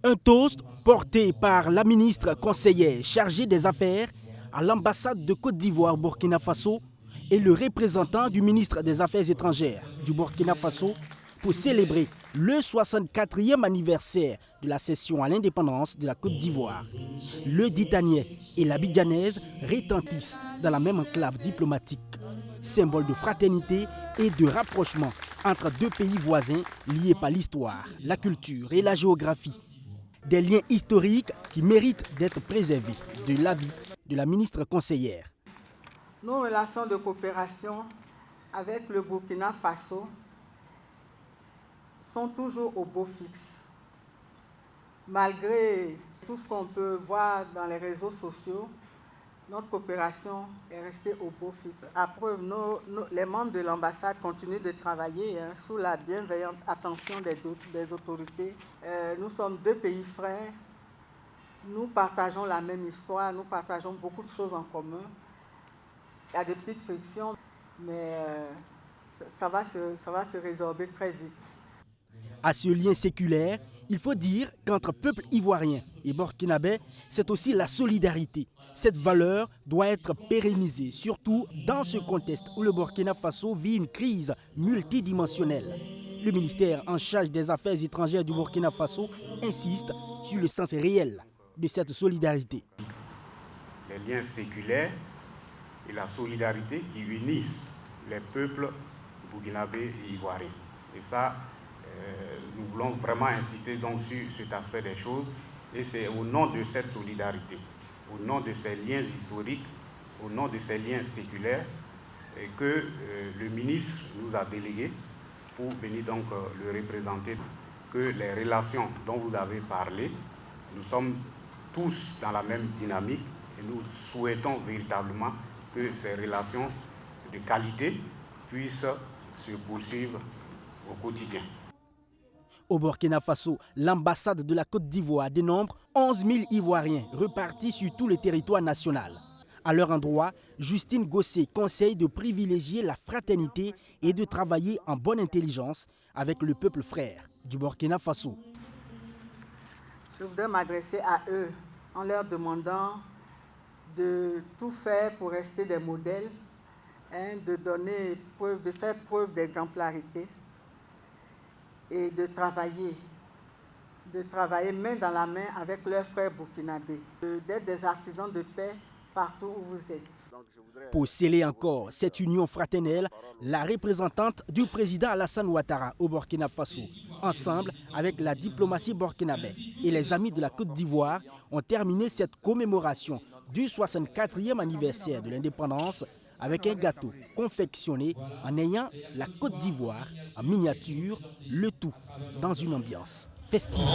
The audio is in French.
Un toast porté par la ministre conseillère chargée des Affaires à l'ambassade de Côte d'Ivoire Burkina Faso et le représentant du ministre des Affaires étrangères du Burkina Faso pour célébrer le 64e anniversaire de la cession à l'indépendance de la Côte d'Ivoire. Le Ditanais et la Bidjanaise retentissent dans la même enclave diplomatique, symbole de fraternité et de rapprochement entre deux pays voisins liés par l'histoire, la culture et la géographie. Des liens historiques qui méritent d'être préservés de l'avis de la ministre conseillère. Nos relations de coopération avec le Burkina Faso sont toujours au beau fixe. Malgré tout ce qu'on peut voir dans les réseaux sociaux, notre coopération est restée au beau fixe. À preuve, les membres de l'ambassade continuent de travailler sous la bienveillante attention des autorités. Nous sommes deux pays frères, nous partageons la même histoire, nous partageons beaucoup de choses en commun. Il y a des petites frictions, mais ça va se résorber très vite. À ce lien séculaire, il faut dire qu'entre peuple ivoirien et burkinabé, c'est aussi la solidarité. Cette valeur doit être pérennisée, surtout dans ce contexte où le Burkina Faso vit une crise multidimensionnelle. Le ministère en charge des Affaires étrangères du Burkina Faso insiste sur le sens réel de cette solidarité. Les liens séculaires et la solidarité qui unissent les peuples burkinabés et ivoiriens. Et ça, nous voulons vraiment insister donc sur cet aspect des choses. Et c'est au nom de cette solidarité, au nom de ces liens historiques, au nom de ces liens séculaires, que le ministre nous a délégué pour venir donc le représenter, que les relations dont vous avez parlé, nous sommes tous dans la même dynamique et nous souhaitons véritablement que ces relations de qualité puissent se poursuivre au quotidien. Au Burkina Faso, l'ambassade de la Côte d'Ivoire dénombre 11 000 Ivoiriens repartis sur tout le territoire national. À leur endroit, Justine Gossé conseille de privilégier la fraternité et de travailler en bonne intelligence avec le peuple frère du Burkina Faso. Je voudrais m'adresser à eux en leur demandant de tout faire pour rester des modèles, de faire preuve d'exemplarité et de travailler main dans la main avec leurs frères burkinabés, d'être des artisans de paix partout où vous êtes. Pour sceller encore cette union fraternelle, la représentante du président Alassane Ouattara au Burkina Faso, ensemble avec la diplomatie burkinabé et les amis de la Côte d'Ivoire, ont terminé cette commémoration du 64e anniversaire de l'indépendance avec un gâteau confectionné en ayant la Côte d'Ivoire en miniature, le tout dans une ambiance festive.